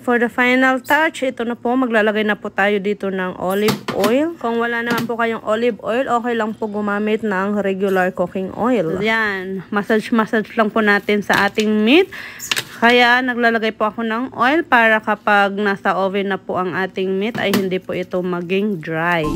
for the final touch, ito na po, maglalagay na po tayo dito ng olive oil. Kung wala naman po kayong olive oil, okay lang po gumamit ng regular cooking oil. Yan, massage lang po natin sa ating meat. Kaya naglalagay po ako ng oil para kapag nasa oven na po ang ating meat ay hindi po ito maging dry.